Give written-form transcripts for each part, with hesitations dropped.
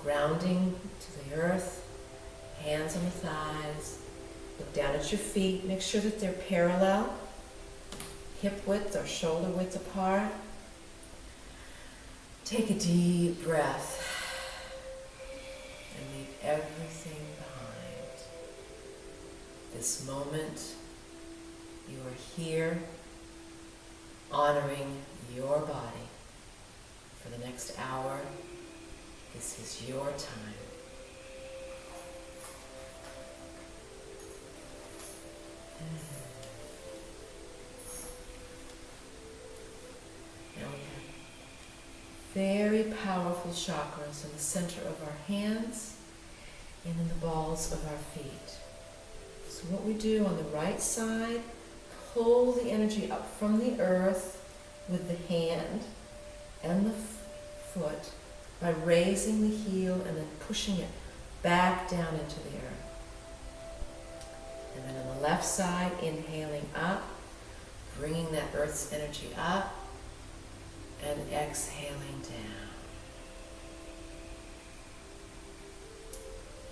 grounding to the earth, hands on the thighs. Look down at your feet. Make sure that they're parallel, hip width or shoulder width apart. Take a deep breath and leave everything behind. This moment, you are here honoring your body. For the next hour, this is your time. Now we have very powerful chakras in the center of our hands and in the balls of our feet. So what we do on the right side, pull the energy up from the earth with the hand and the foot by raising the heel and then pushing it back down into the earth. And then on the left side, inhaling up, bringing that earth's energy up, and exhaling down.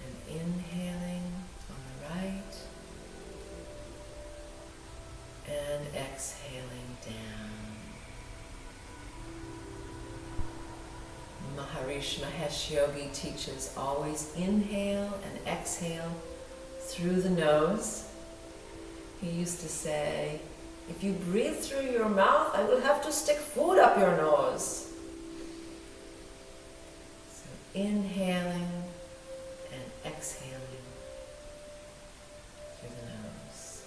And inhaling on the right, and exhaling down. Maharishi Mahesh Yogi teaches always inhale and exhale through the nose. He used to say, if you breathe through your mouth, I will have to stick food up your nose. So inhaling and exhaling through the nose.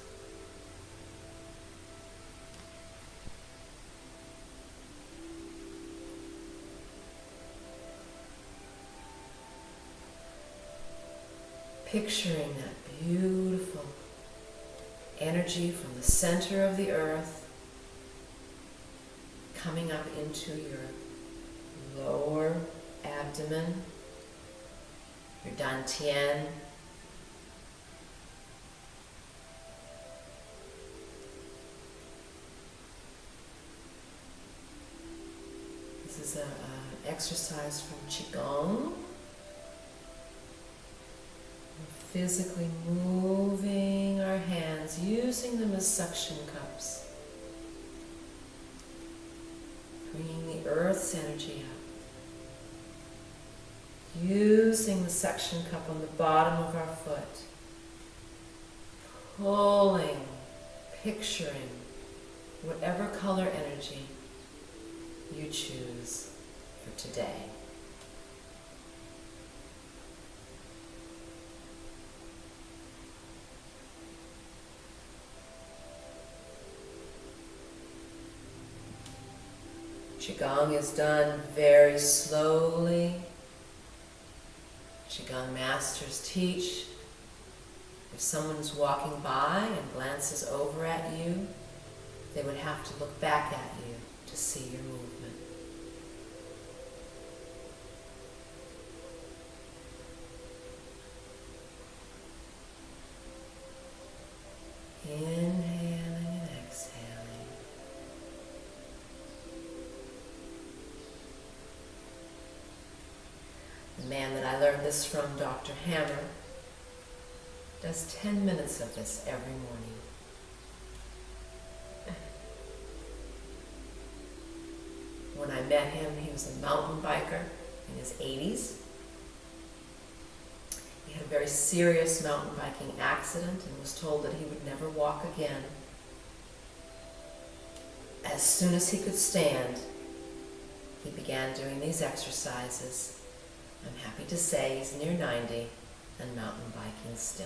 Picturing that beautiful energy from the center of the earth coming up into your lower abdomen, your dantian, this is an exercise from Qigong. Physically moving our hands, using them as suction cups, bringing the earth's energy up, using the suction cup on the bottom of our foot, pulling, picturing whatever color energy you choose for today. Qigong is done very slowly. Qigong masters teach, if someone's walking by and glances over at you, they would have to look back at you to see your movement. Inhaling and exhaling. The man that I learned this from, Dr. Hammer, does 10 minutes of this every morning. When I met him, he was a mountain biker in his 80s. He had a very serious mountain biking accident and was told that he would never walk again. As soon as he could stand, he began doing these exercises. I'm happy to say he's near 90 and mountain biking still.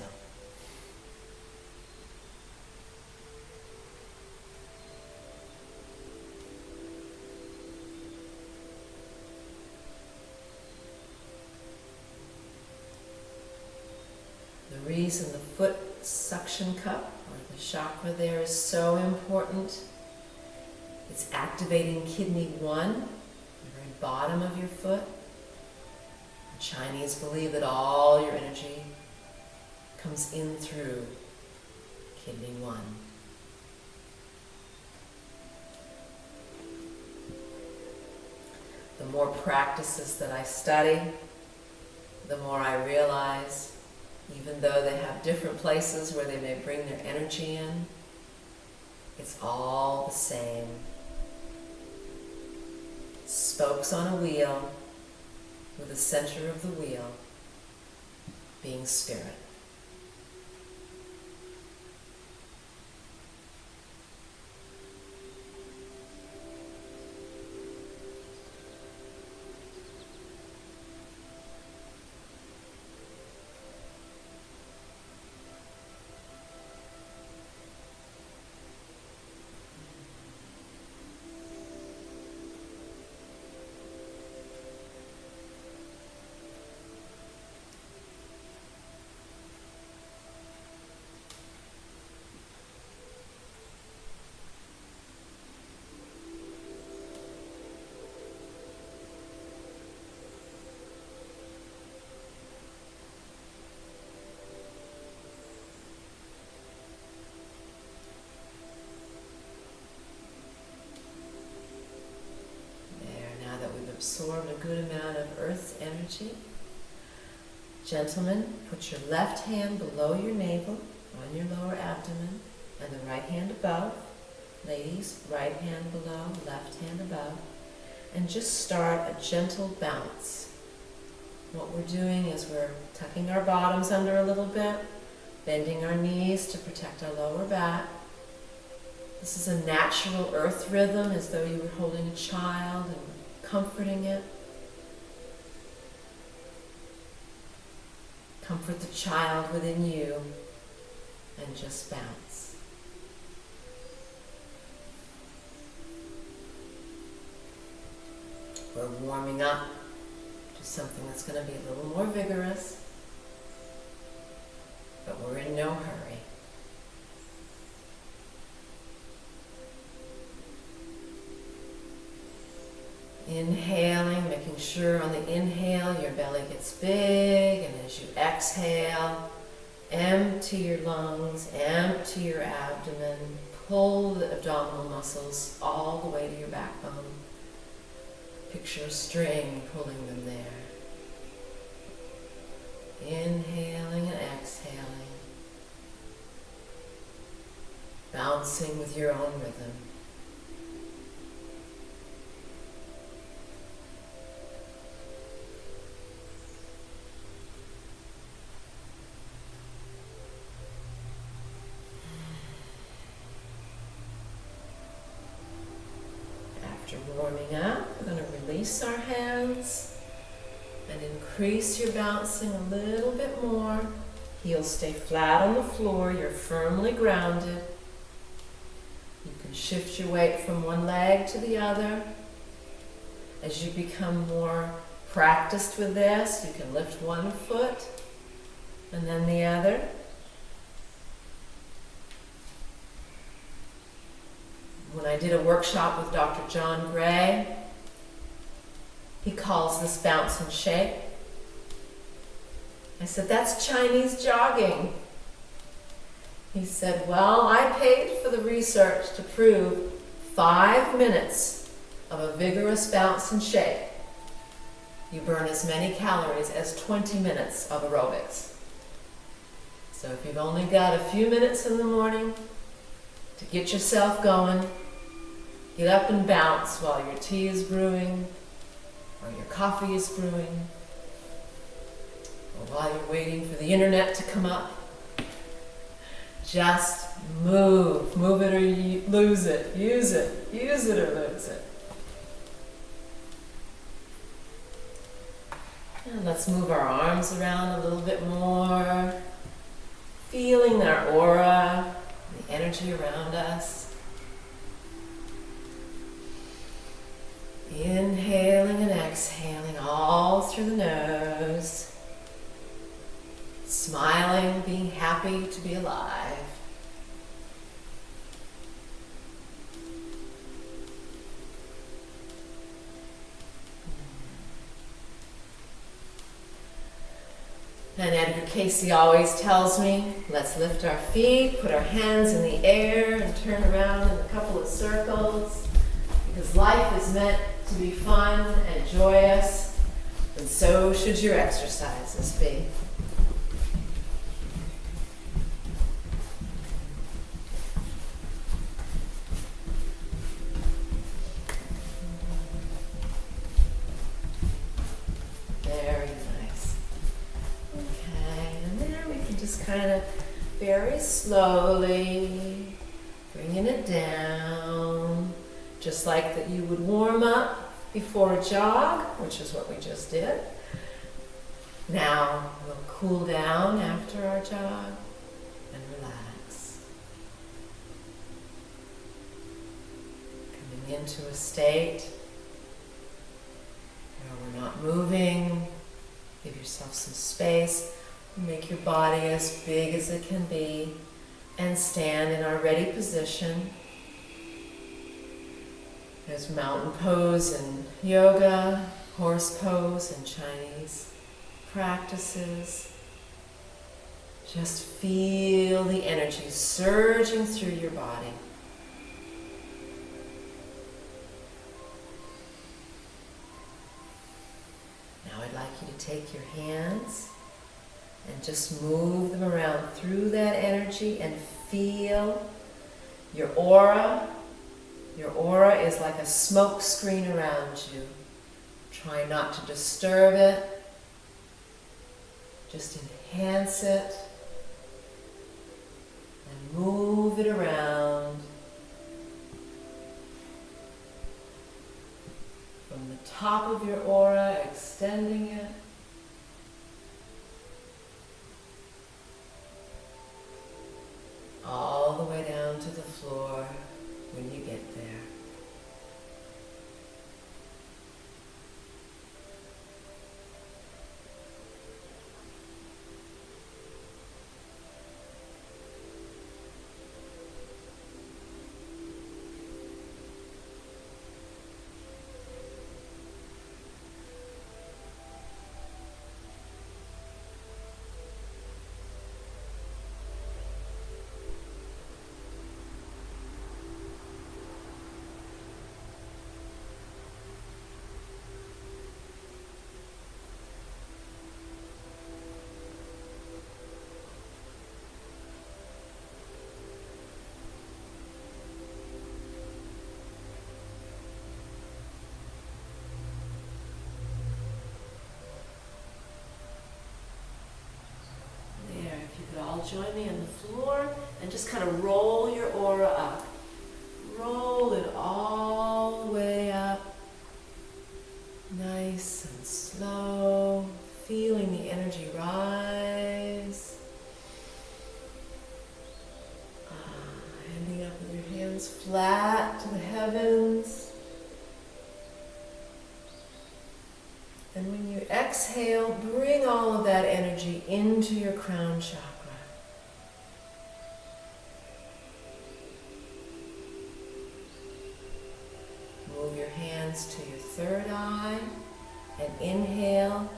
The reason the foot suction cup, or the chakra there, is so important, it's activating kidney 1, the very bottom of your foot. The Chinese believe that all your energy comes in through kidney 1. The more practices that I study, the more I realize, even though they have different places where they may bring their energy in, it's all the same. Spokes on a wheel, with the center of the wheel being spirit. Absorb a good amount of Earth's energy. Gentlemen, put your left hand below your navel on your lower abdomen and the right hand above. Ladies, right hand below, left hand above. And just start a gentle bounce. What we're doing is we're tucking our bottoms under a little bit, bending our knees to protect our lower back. This is a natural earth rhythm, as though you were holding a child and comforting it. Comfort the child within you and just bounce. We're warming up to something that's going to be a little more vigorous, but we're in no hurry. Inhaling, making sure on the inhale your belly gets big, and as you exhale, empty your lungs, empty your abdomen, pull the abdominal muscles all the way to your backbone. Picture a string pulling them there. Inhaling and exhaling, bouncing with your own rhythm. Warming up, we're going to release our hands and increase your bouncing a little bit more. Heels stay flat on the floor, you're firmly grounded. You can shift your weight from one leg to the other. As you become more practiced with this, you can lift one foot and then the other. When I did a workshop with Dr. John Gray, he calls this bounce and shake. I said, that's Chinese jogging. He said, well, I paid for the research to prove 5 minutes of a vigorous bounce and shake. You burn as many calories as 20 minutes of aerobics. So if you've only got a few minutes in the morning to get yourself going, get up and bounce while your tea is brewing, or your coffee is brewing, or while you're waiting for the internet to come up. Just move. Move it or you lose it. Use it. Use it or lose it. And let's move our arms around a little bit more, feeling our aura, the energy around us. Inhaling and exhaling all through the nose. Smiling, being happy to be alive. And Edgar Casey always tells me, let's lift our feet, put our hands in the air, and turn around in a couple of circles. Because life is meant to be fun and joyous. And so should your exercises be. Very nice. Okay, and there we can just kind of very slowly bringing it down, just like that you would warm up before a jog, which is what we just did. Now we'll cool down after our jog and relax. Coming into a state where we're not moving. Give yourself some space. Make your body as big as it can be and stand in our ready position. There's mountain pose in yoga, horse pose in Chinese practices. Just feel the energy surging through your body. Now I'd like you to take your hands and just move them around through that energy and feel your aura. Your aura is like a smoke screen around you. Try not to disturb it. Just enhance it and move it around from the top of your aura, extending it all the way down to the floor when you get there. Join me on the floor and just kind of roll your aura up. Roll it all the way up. Nice and slow. Feeling the energy rise. Ending up with your hands flat to the heavens. And when you exhale, bring all of that energy into your crown chakra. Move your hands to your third eye and inhale.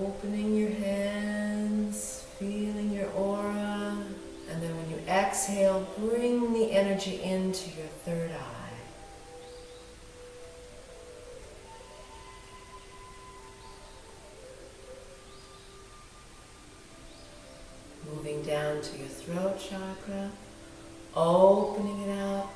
Opening your hands, feeling your aura, and then when you exhale, bring the energy into your third eye. Moving down to your throat chakra. Opening it up.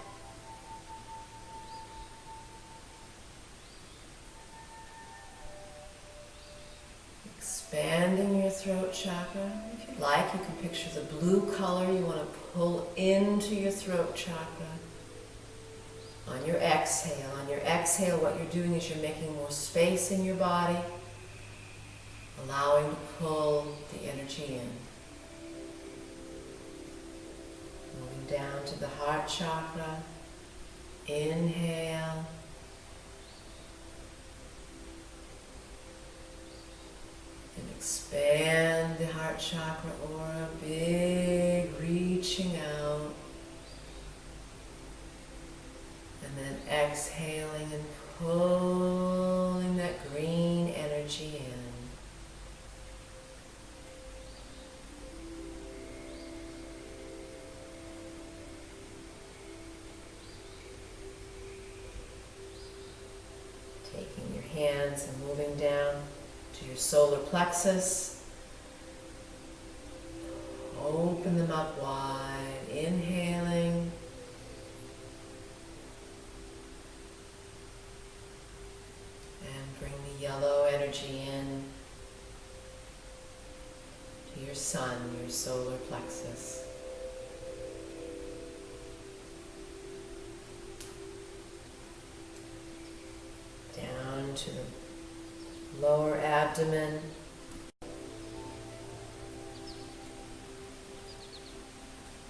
Expanding your throat chakra. If you'd like, you can picture the blue color you want to pull into your throat chakra. On your exhale. On your exhale, what you're doing is you're making more space in your body, allowing to pull the energy in. Moving down to the heart chakra. Inhale. And expand the heart chakra aura, big, reaching out. And then exhaling and pulling that green energy in. hands and moving down to your solar plexus. Open them up wide, inhaling. And bring the yellow energy in to your sun, your solar plexus. Down to the lower abdomen.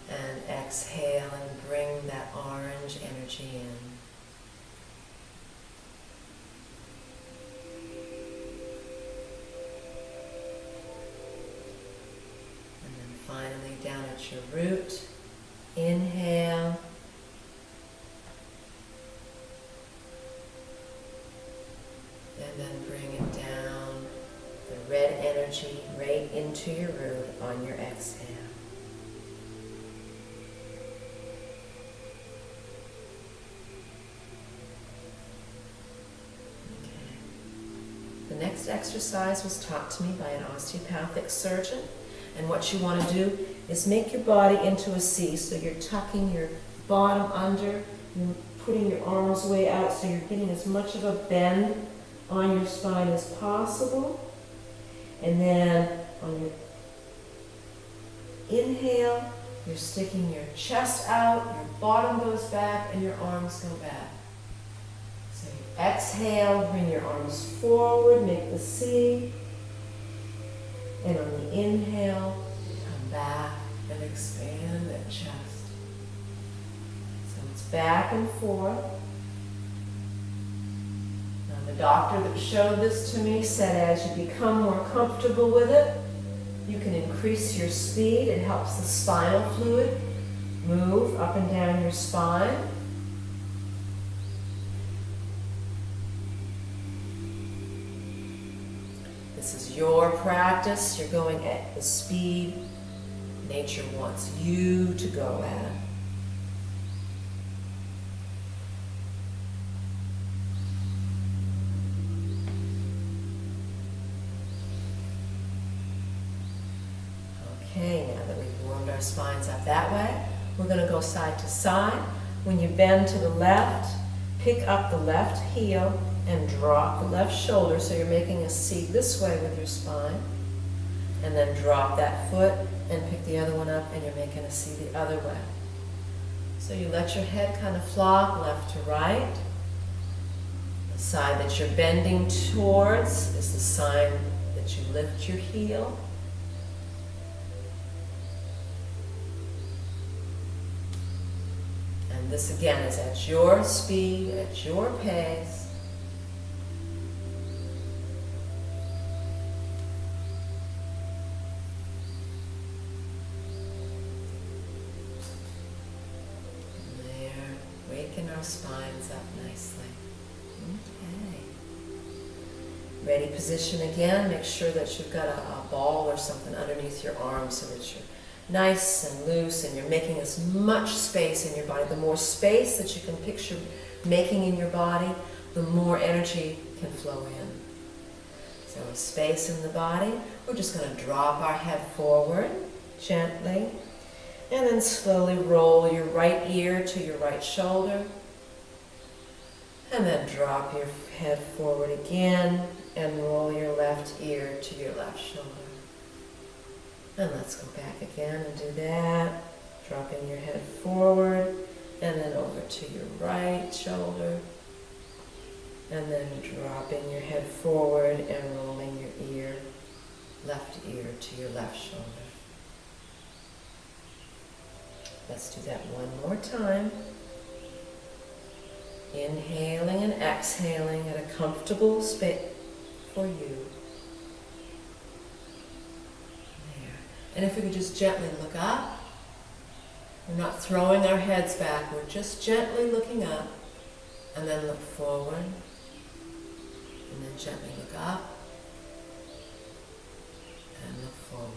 And exhale and bring that orange energy in. And then finally down at your root, inhale. And then bring it down, the red energy right into your root on your exhale. The next exercise was taught to me by an osteopathic surgeon, and what you want to do is make your body into a C, so you're tucking your bottom under, you're putting your arms way out so you're getting as much of a bend on your spine as possible, and then on your inhale, you're sticking your chest out, your bottom goes back, and your arms go back. Exhale, bring your arms forward, make the C. And on the inhale, come back and expand that chest. So it's back and forth. Now the doctor that showed this to me said as you become more comfortable with it, you can increase your speed. It helps the spinal fluid move up and down your spine. This is your practice. You're going at the speed nature wants you to go at. Okay, now that we've warmed our spines up that way, we're going to go side to side. When you bend to the left, pick up the left heel and drop the left shoulder, so you're making a C this way with your spine, and then drop that foot and pick the other one up and you're making a C the other way. So you let your head kind of flop left to right. The side that you're bending towards is the sign that you lift your heel. And this again is at your speed, at your pace. Our spines up nicely. Okay. Ready position again. Make sure that you've got a ball or something underneath your arm so that you're nice and loose and you're making as much space in your body. The more space that you can picture making in your body, the more energy can flow in. So with space in the body, we're just going to drop our head forward gently and then slowly roll your right ear to your right shoulder. And then drop your head forward again and roll your left ear to your left shoulder. And let's go back again and do that. Dropping your head forward and then over to your right shoulder. And then dropping your head forward and rolling your left ear to your left shoulder. Let's do that one more time. Inhaling and exhaling at a comfortable space for you. There. And if we could just gently look up, we're not throwing our heads back, we're just gently looking up, and then look forward, and then gently look up, and look forward.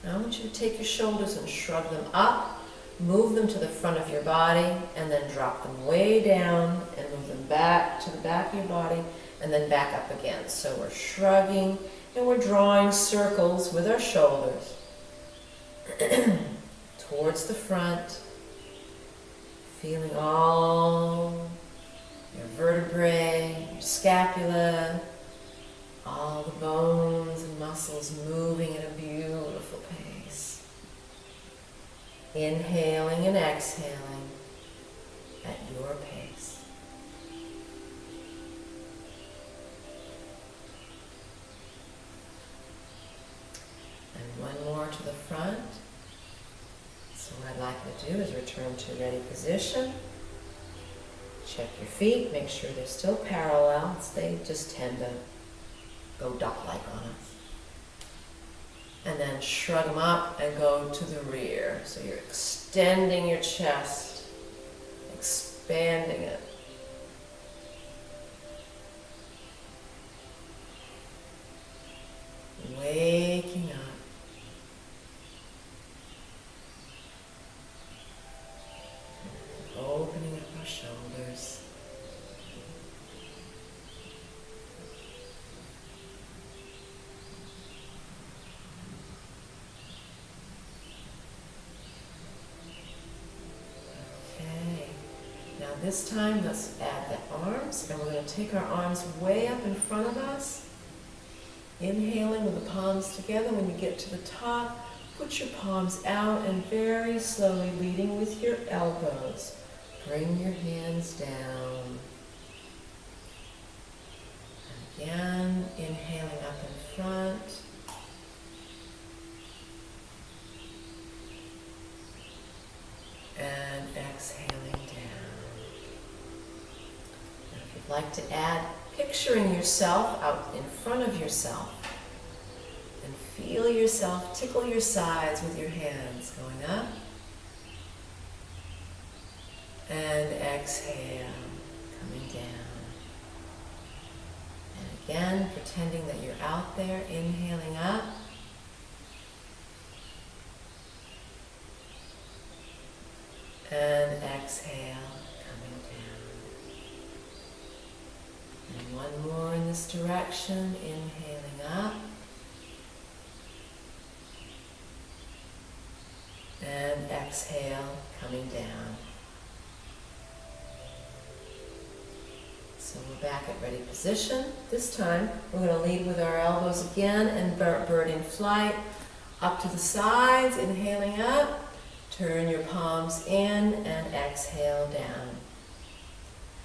Now I want you to take your shoulders and shrug them up. move them to the front of your body and then drop them way down and move them back to the back of your body and then back up again. So we're shrugging and we're drawing circles with our shoulders towards the front, feeling all your vertebrae, your scapula, all the bones and muscles moving at a beautiful pace. Inhaling and exhaling at your pace. And one more to the front. So what I'd like you to do is return to ready position. Check your feet, make sure they're still parallel. They just tend to go duck-like on us. And then shrug them up and go to the rear. So you're extending your chest, expanding it. Waking up. Opening up our shoulders. Okay. Now this time let's add the arms, and we're going to take our arms way up in front of us. Inhaling with the palms together. When you get to the top, put your palms out and very slowly, leading with your elbows, bring your hands down. And again, inhaling up in front. And exhaling down. Now if you'd like to add, picturing yourself out in front of yourself. And feel yourself tickle your sides with your hands, going up. And exhale, coming down. And again, pretending that you're out there, inhaling up. And exhale, coming down. And one more in this direction, inhaling up. And exhale, coming down. So we're back at ready position. This time we're going to lead with our elbows again and bird in flight. Up to the sides, inhaling up. Turn your palms in and exhale down.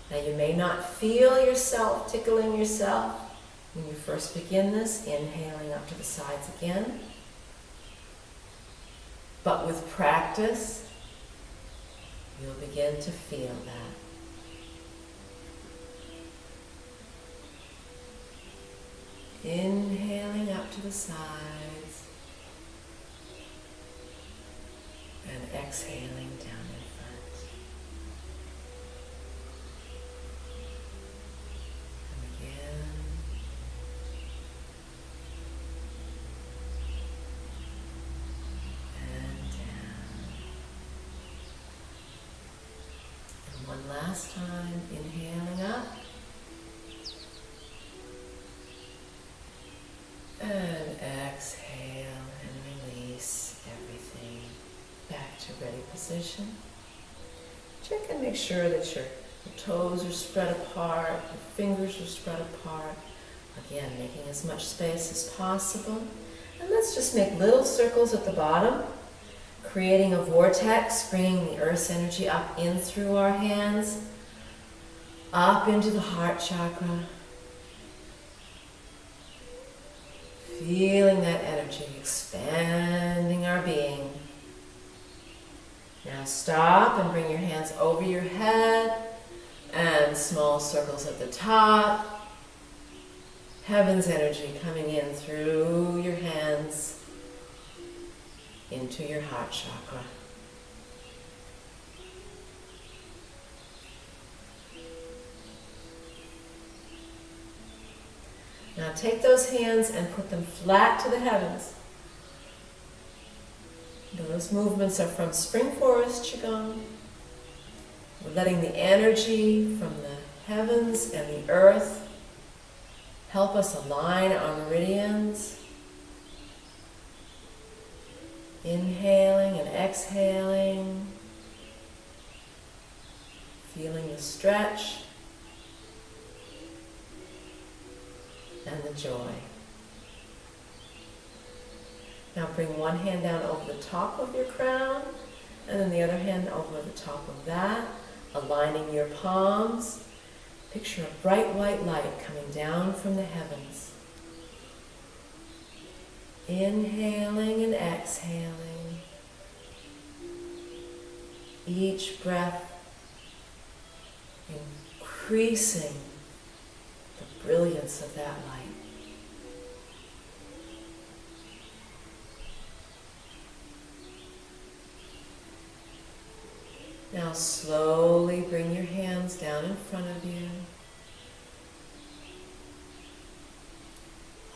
Now you may not feel yourself tickling yourself when you first begin this, inhaling up to the sides again. But with practice, you'll begin to feel that. Inhaling up to the sides and exhaling down in front. And again. And down. And one last time, inhaling up. And exhale and release everything back to ready position. Check and make sure that your toes are spread apart, your fingers are spread apart. Again, making as much space as possible. And let's just make little circles at the bottom, creating a vortex, bringing the earth's energy up in through our hands, up into the heart chakra. Feeling that energy expanding our being. Now stop and bring your hands over your head and small circles at the top. Heaven's energy coming in through your hands into your heart chakra. Now take those hands and put them flat to the heavens. Those movements are from Spring Forest Qigong. We're letting the energy from the heavens and the earth help us align our meridians. Inhaling and exhaling. Feeling the stretch and the joy. Now bring one hand down over the top of your crown, and then the other hand over the top of that, aligning your palms. Picture a bright white light coming down from the heavens. Inhaling and exhaling. Each breath increasing the brilliance of that light. Now slowly bring your hands down in front of you,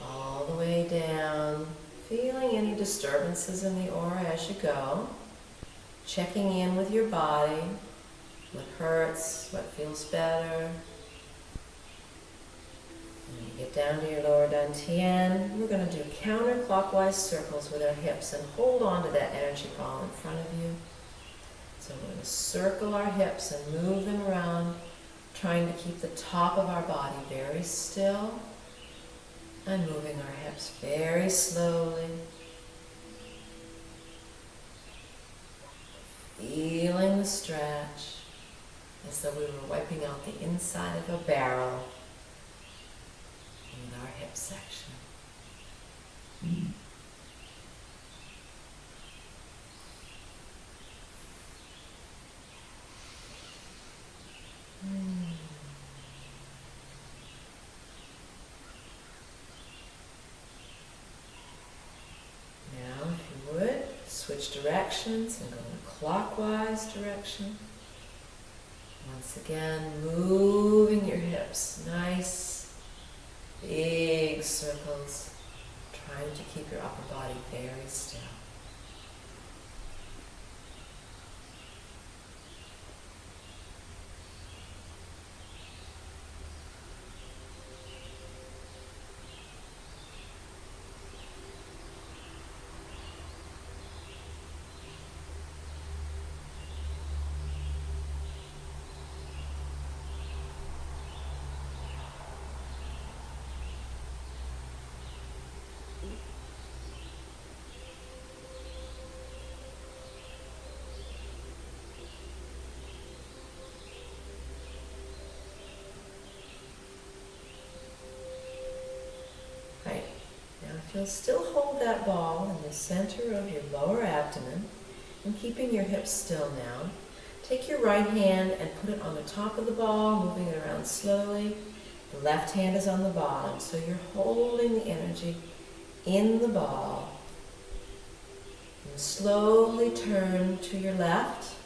all the way down, feeling any disturbances in the aura as you go, checking in with your body, what hurts, what feels better. When you get down to your lower dantian, we're going to do counterclockwise circles with our hips and hold on to that energy ball in front of you. So we're going to circle our hips and move them around, trying to keep the top of our body very still and moving our hips very slowly. Feeling the stretch as though we were wiping out the inside of a barrel in our hip section. Now, if you would, switch directions and go in a clockwise direction. Once again, moving your hips, nice, big circles, trying to keep your upper body very still. If you'll still hold that ball in the center of your lower abdomen and keeping your hips still now, take your right hand and put it on the top of the ball, moving it around slowly. The left hand is on the bottom, so you're holding the energy in the ball. And slowly turn to your left.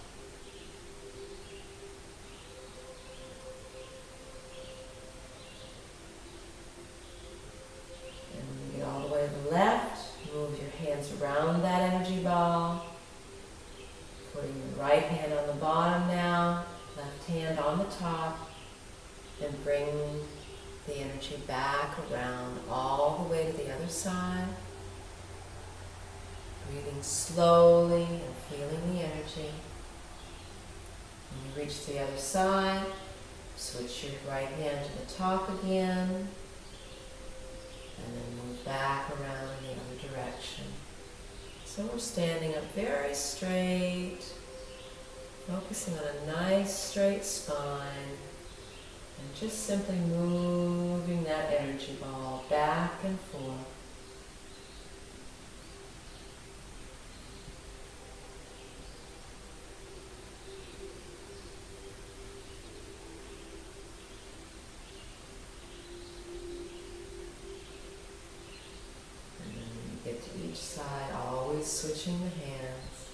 Left, move your hands around that energy ball, putting your right hand on the bottom now, left hand on the top, and bring the energy back around all the way to the other side. Breathing slowly and feeling the energy. When you reach the other side, switch your right hand to the top again. And then move back around in the other direction. So we're standing up very straight, focusing on a nice straight spine, and just simply moving that energy ball back and forth. Get to each side, always switching the hands.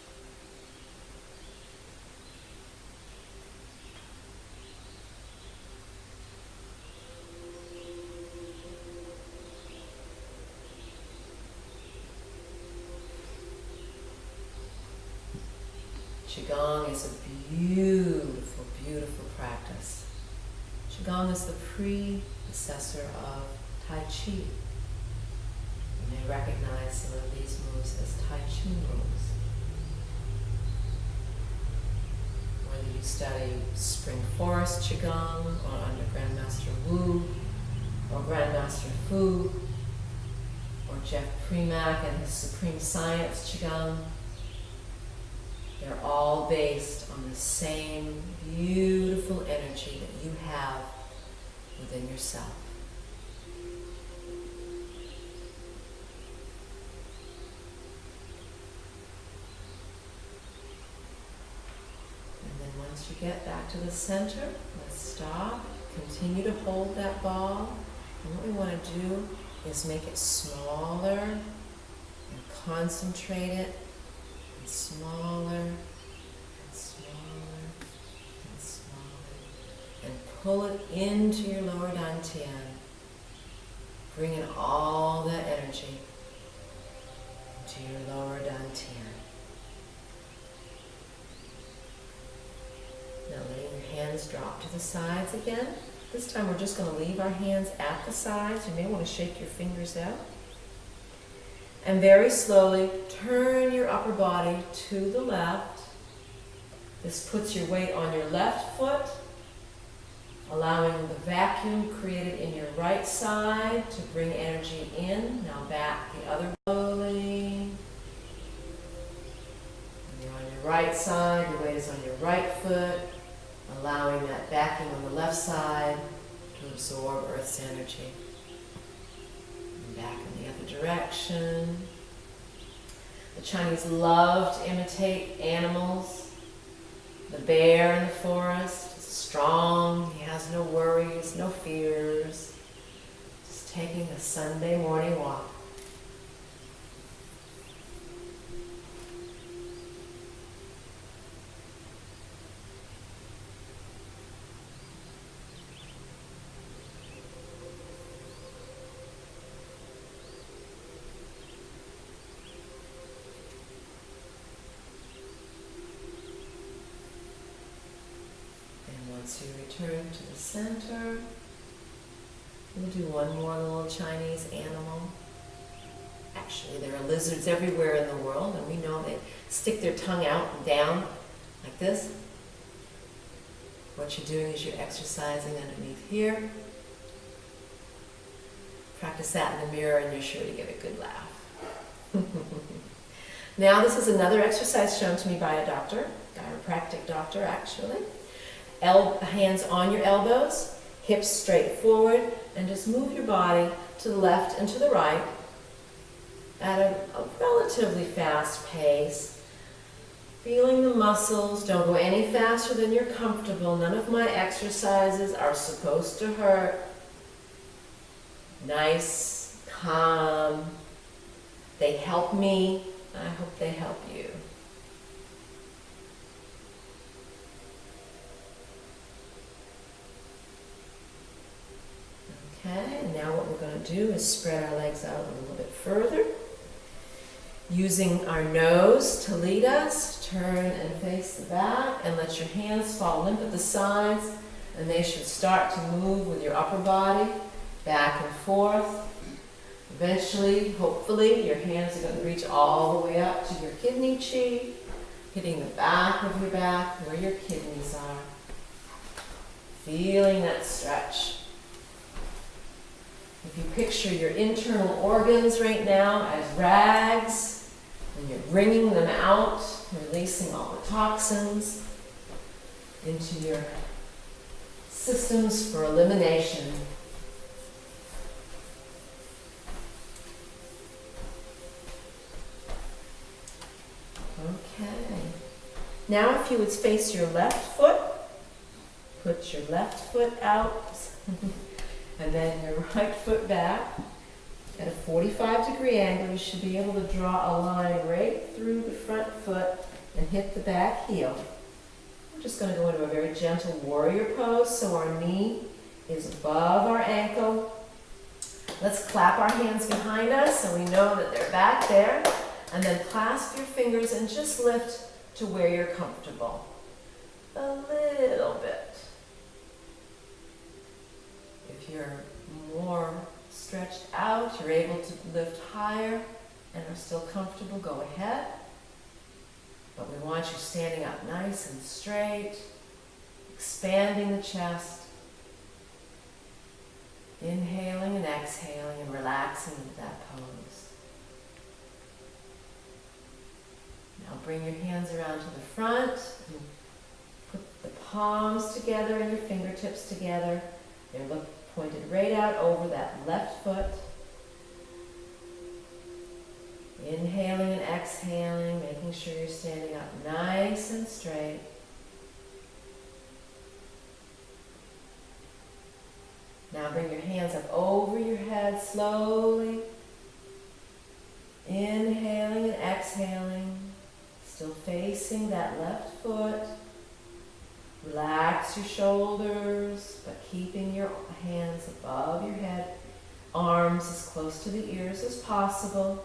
Qigong is a beautiful, beautiful practice. Qigong is the predecessor of Tai Chi. You may recognize some of these moves as Tai Chi moves. Whether you study Spring Forest Qigong, or under Grandmaster Wu, or Grandmaster Fu, or Jeff Premack and his Supreme Science Qigong, they're all based on the same beautiful energy that you have within yourself. And then once you get back to the center, let's stop. Continue to hold that ball. And what we want to do is make it smaller and concentrate it, and smaller and smaller and smaller, and pull it into your lower dantian. Bring in all that energy into your lower dantian. Now letting your hands drop to the sides again. This time we're just going to leave our hands at the sides. You may want to shake your fingers out. And very slowly turn your upper body to the left. This puts your weight on your left foot, allowing the vacuum created in your right side to bring energy in. Now back the other slowly. You're on your right side, your weight is on your right foot, allowing that backing on the left side to absorb Earth's energy. And back in the other direction. The Chinese love to imitate animals. The bear in the forest is strong, he has no worries, no fears. Just taking a Sunday morning walk. Once you return to the center, we'll do one more little Chinese animal. Actually, there are lizards everywhere in the world, and we know they stick their tongue out and down like this. What you're doing is you're exercising underneath here. Practice that in the mirror and you're sure to get a good laugh. Now this is another exercise shown to me by a doctor, chiropractic doctor actually. Hands on your elbows, hips straight forward, and just move your body to the left and to the right at a relatively fast pace. Feeling the muscles, don't go any faster than you're comfortable. None of my exercises are supposed to hurt. Nice, calm. They help me. I hope they help you. Okay, and now what we're going to do is spread our legs out a little bit further. Using our nose to lead us, turn and face the back and let your hands fall limp at the sides, and they should start to move with your upper body back and forth. Eventually, hopefully, your hands are going to reach all the way up to your kidney chi, hitting the back of your back where your kidneys are. Feeling that stretch. If you picture your internal organs right now as rags, and you're wringing them out, releasing all the toxins into your systems for elimination. Okay. Now if you would face your left foot, put your left foot out, and then your right foot back. At a 45-degree angle, you should be able to draw a line right through the front foot and hit the back heel. We're just going to go into a very gentle warrior pose, so our knee is above our ankle. Let's clap our hands behind us so we know that they're back there. And then clasp your fingers and just lift to where you're comfortable. A little bit. If you're more stretched out, you're able to lift higher and are still comfortable, go ahead. But we want you standing up nice and straight, expanding the chest, inhaling and exhaling and relaxing into that pose. Now bring your hands around to the front and put the palms together and your fingertips together. They look pointed right out over that left foot. Inhaling and exhaling, making sure you're standing up nice and straight. Now bring your hands up over your head slowly. Inhaling and exhaling, still facing that left foot. Relax your shoulders, but keeping your hands above your head, arms as close to the ears as possible.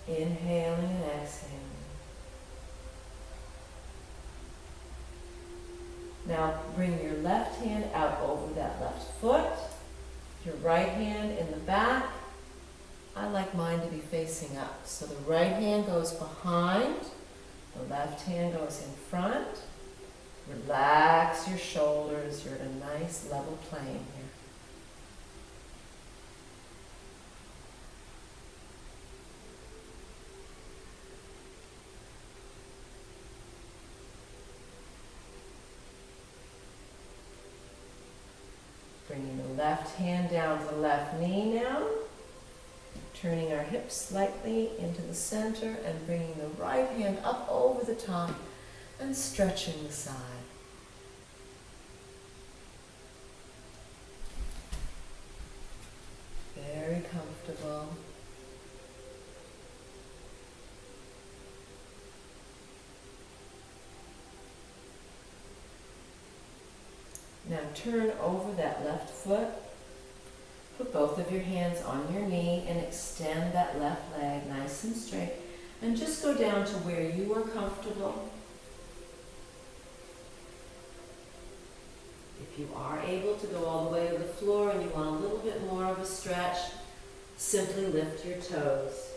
Inhaling and exhaling. Now bring your left hand out over that left foot, your right hand in the back. I like mine to be facing up. So the right hand goes behind, the left hand goes in front. Relax your shoulders. You're at a nice level plane here. Bringing the left hand down to the left knee now. Turning our hips slightly into the center and bringing the right hand up over the top and stretching the side. Very comfortable. Now turn over that left foot. Put both of your hands on your knee and extend that left leg nice and straight. And just go down to where you are comfortable. If you are able to go all the way to the floor and you want a little bit more of a stretch, simply lift your toes.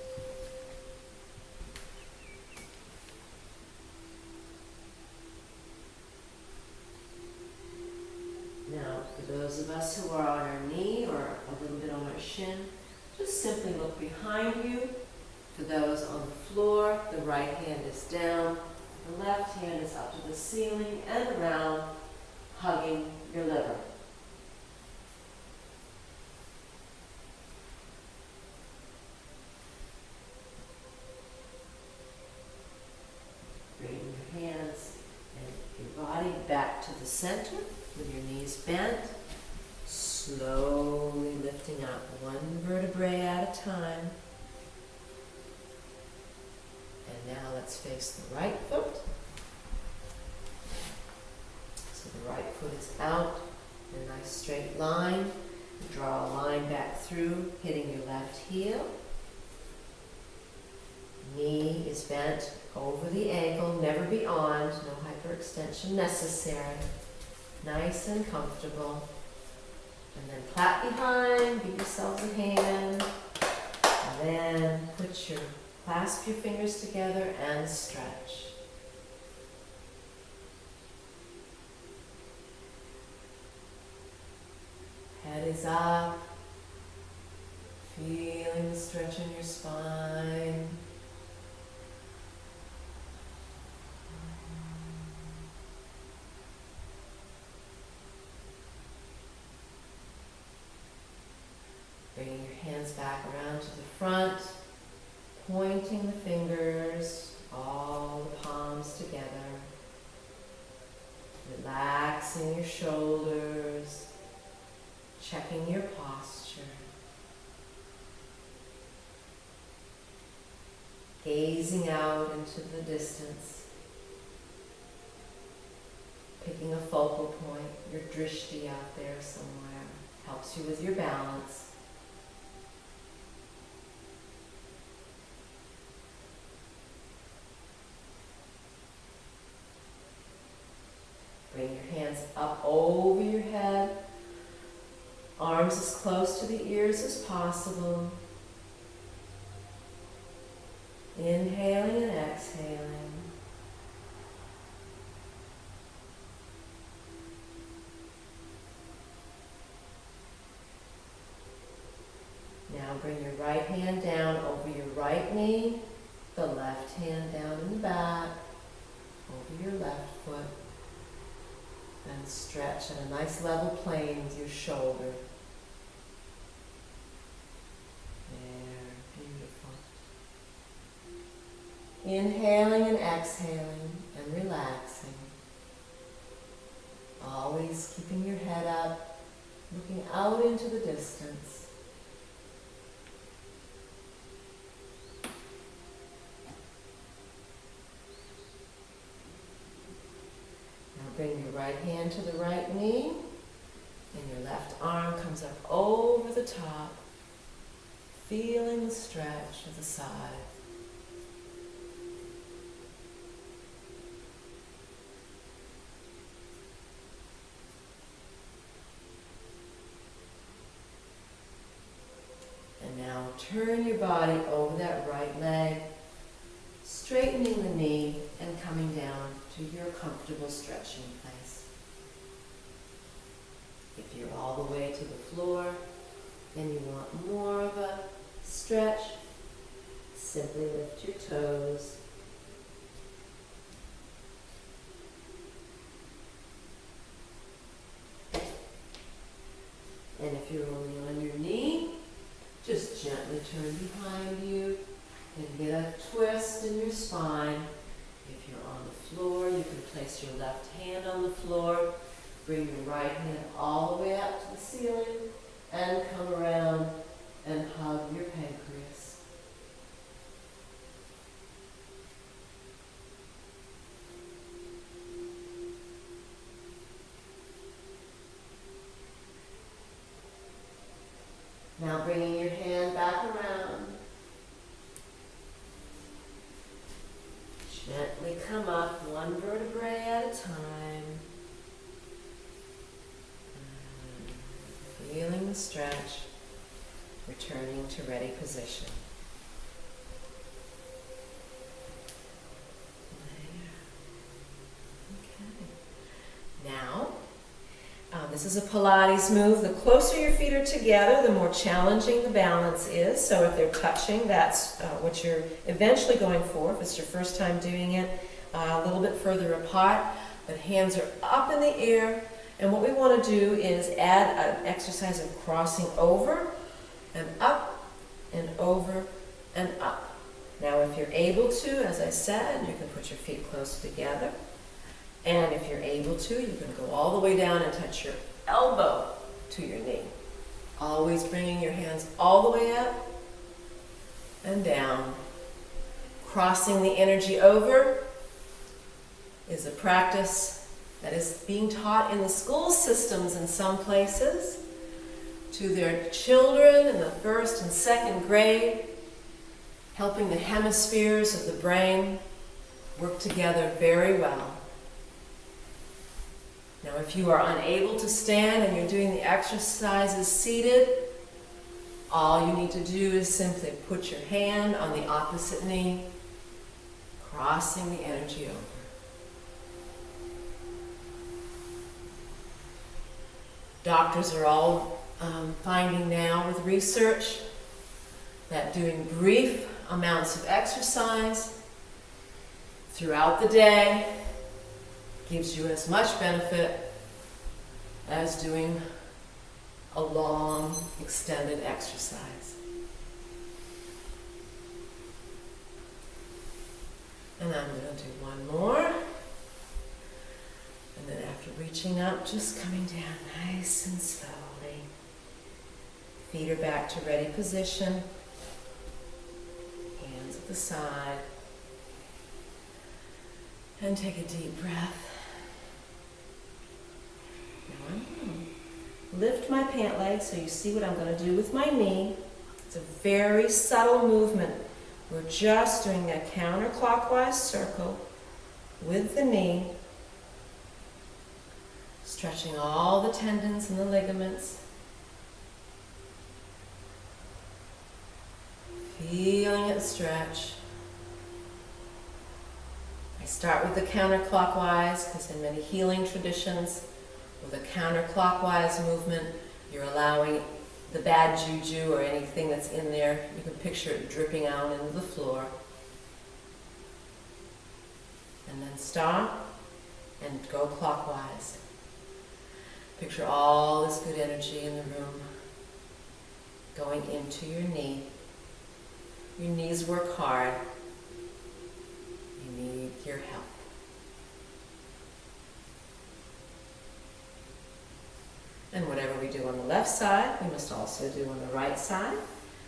Now, for those of us who are on our knee or a little bit on our shin, just simply look behind you. For those on the floor, the right hand is down, the left hand is up to the ceiling and around, hugging your liver. Bring your hands and your body back to the center with your knees bent, slowly lifting up one vertebrae at a time. And now let's face the right foot. So the right foot is out in a nice straight line. You draw a line back through, hitting your left heel. Knee is bent over the ankle, never beyond, no hyperextension necessary. Nice and comfortable. And then clap behind, give yourselves a hand. And then clasp your fingers together and stretch. Head is up. Feeling the stretch in your spine. Bringing your hands back around to the front, pointing the fingers, all the palms together, relaxing your shoulders, checking your posture, gazing out into the distance, picking a focal point, your drishti out there somewhere, helps you with your balance. up over your head. Arms as close to the ears as possible. Inhaling and exhaling. Now bring your right hand down over your right knee, the left hand down in the back, over your left foot, and stretch at a nice level plane with your shoulder. There, beautiful. Inhaling and exhaling and relaxing. Always keeping your head up, looking out into the distance. Bring your right hand to the right knee, and your left arm comes up over the top, feeling the stretch of the side. And now turn your body over that right leg, straightening the knee and coming down to your comfortable stretching place. If you're all the way to the floor and you want more of a stretch, simply lift your toes. And if you're only on your knee, just gently turn behind you and get a twist in your spine. If you're on the floor, you can place your left hand on the floor, bring your right hand all the way up to the ceiling, and come around and hug your pancreas. Now bringing your hand back around. Gently come up one vertebrae at a time. Feeling the stretch, returning to ready position. Okay. Now, this is a Pilates move. The closer your feet are together, the more challenging the balance is. So if they're touching, that's what you're eventually going for. If it's your first time doing it, a little bit further apart. The hands are up in the air. And what we want to do is add an exercise of crossing over and up and over and up. Now if you're able to, as I said, you can put your feet close together. And if you're able to, you can go all the way down and touch your elbow to your knee. Always bringing your hands all the way up and down. Crossing the energy over is a practice that is being taught in the school systems in some places to their children in the first and second grade, helping the hemispheres of the brain work together very well. Now, if you are unable to stand and you're doing the exercises seated, all you need to do is simply put your hand on the opposite knee, crossing the energy over. Doctors are all finding now with research that doing brief amounts of exercise throughout the day gives you as much benefit as doing a long, extended exercise. And I'm going to do one more. And then after reaching up, just coming down nice and slowly. Feet are back to ready position. Hands at the side. And take a deep breath. Now I'm going to lift my pant leg so you see what I'm going to do with my knee. It's a very subtle movement. We're just doing a counterclockwise circle with the knee. Stretching all the tendons and the ligaments. Feeling it stretch. I start with the counterclockwise because in many healing traditions, with a counterclockwise movement, you're allowing the bad juju or anything that's in there, you can picture it dripping out into the floor. And then stop and go clockwise. Picture all this good energy in the room going into your knee. Your knees work hard. You need your help. And whatever we do on the left side, we must also do on the right side.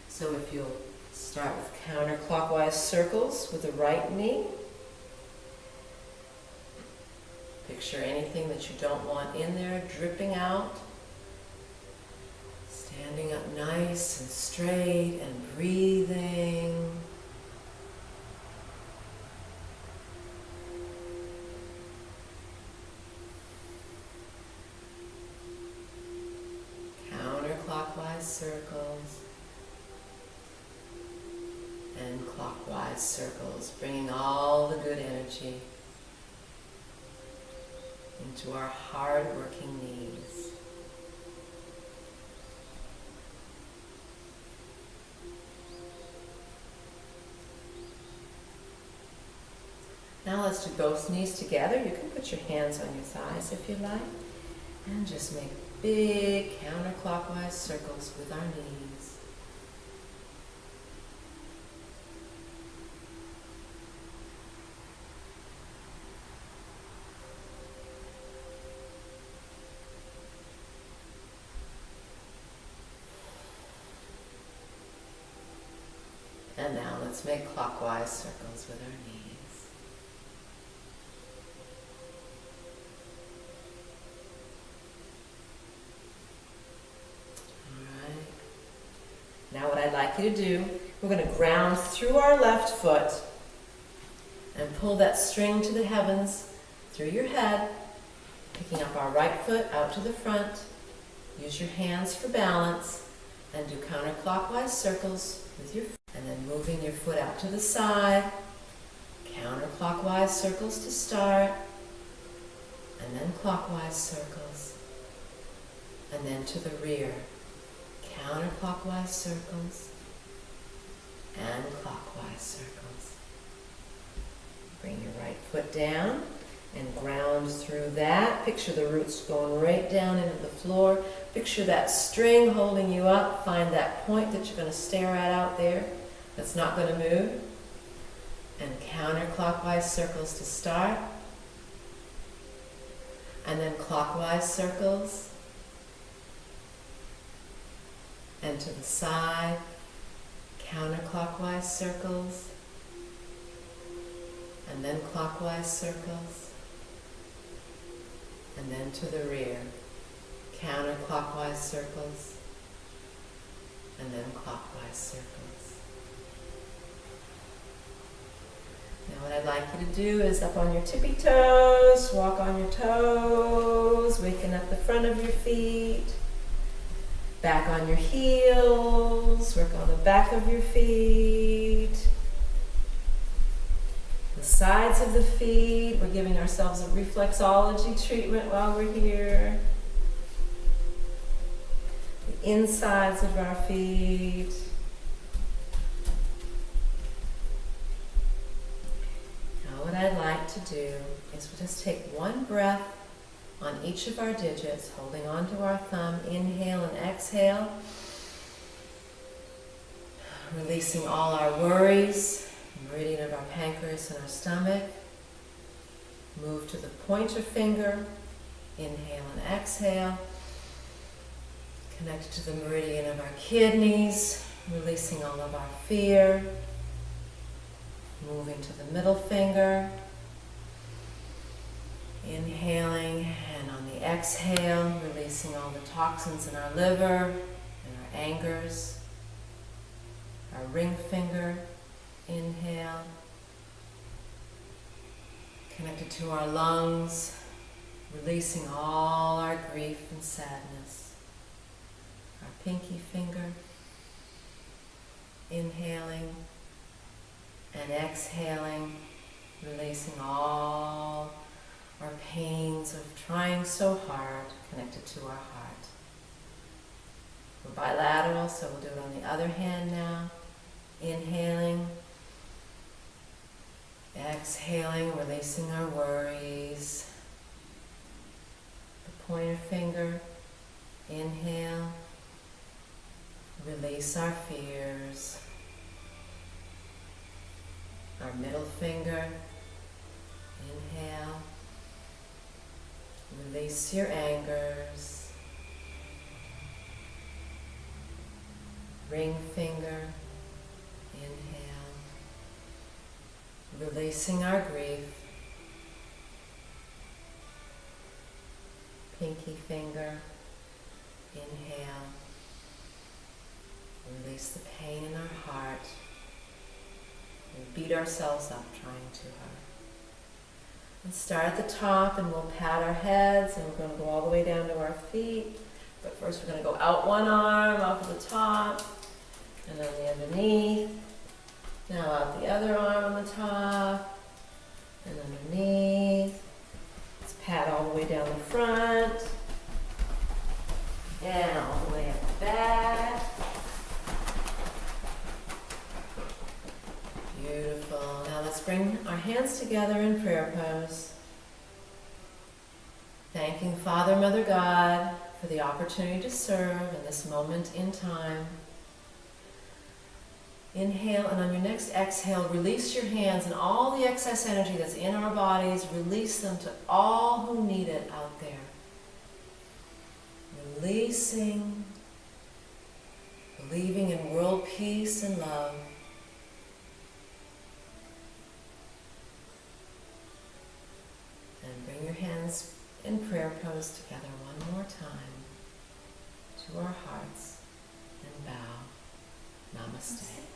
So if you'll start with counterclockwise circles with the right knee. Picture anything that you don't want in there dripping out. Standing up nice and straight and breathing. Counterclockwise circles and clockwise circles, bringing all the good energy into our hard-working knees. Now let's do both knees together. You can put your hands on your thighs if you like, and just make big counterclockwise circles with our knees. And now let's make clockwise circles with our knees. Now what I'd like you to do, we're going to ground through our left foot and pull that string to the heavens through your head, picking up our right foot out to the front. Use your hands for balance and do counterclockwise circles with your foot. And then moving your foot out to the side, counterclockwise circles to start, and then clockwise circles, and then to the rear. Counterclockwise circles and clockwise circles. Bring your right foot down and ground through that. Picture the roots going right down into the floor. Picture that string holding you up. Find that point that you're going to stare at out there that's not going to move. And counterclockwise circles to start. And then clockwise circles. And to the side, counterclockwise circles, and then clockwise circles, and then to the rear, counterclockwise circles, and then clockwise circles. Now what I'd like you to do is up on your tippy toes, walk on your toes, waking up the front of your feet. Back on your heels, work on the back of your feet, the sides of the feet. We're giving ourselves a reflexology treatment while we're here. The insides of our feet. Now what I'd like to do is we'll just take one breath on each of our digits, holding on to our thumb, inhale and exhale, releasing all our worries, meridian of our pancreas and our stomach. Move to the pointer finger, inhale and exhale, connect to the meridian of our kidneys, releasing all of our fear. Moving to the middle finger, inhaling, and on the exhale, releasing all the toxins in our liver and our angers. Our ring finger, inhale, connected to our lungs, releasing all our grief and sadness. Our pinky finger, inhaling and exhaling, releasing all our pains of trying so hard, connected to our heart. We're bilateral, so we'll do it on the other hand now. Inhaling, exhaling, releasing our worries. The pointer finger, inhale, release our fears. Our middle finger, inhale, release your angers. Ring finger, inhale, releasing our grief. Pinky finger, inhale, release the pain in our heart. We beat ourselves up trying too hard. And start at the top, and we'll pat our heads, and we're going to go all the way down to our feet. But first we're going to go out one arm off of the top, and then the underneath. Now out the other arm on the top, and underneath. Let's pat all the way down the front, and all the way up the back. Beautiful. Now let's bring our hands together in prayer pose. Thanking Father, Mother, God for the opportunity to serve in this moment in time. Inhale, and on your next exhale, release your hands and all the excess energy that's in our bodies, release them to all who need it out there. Releasing, believing in world peace and love. And bring your hands in prayer pose together one more time to our hearts and bow. Namaste.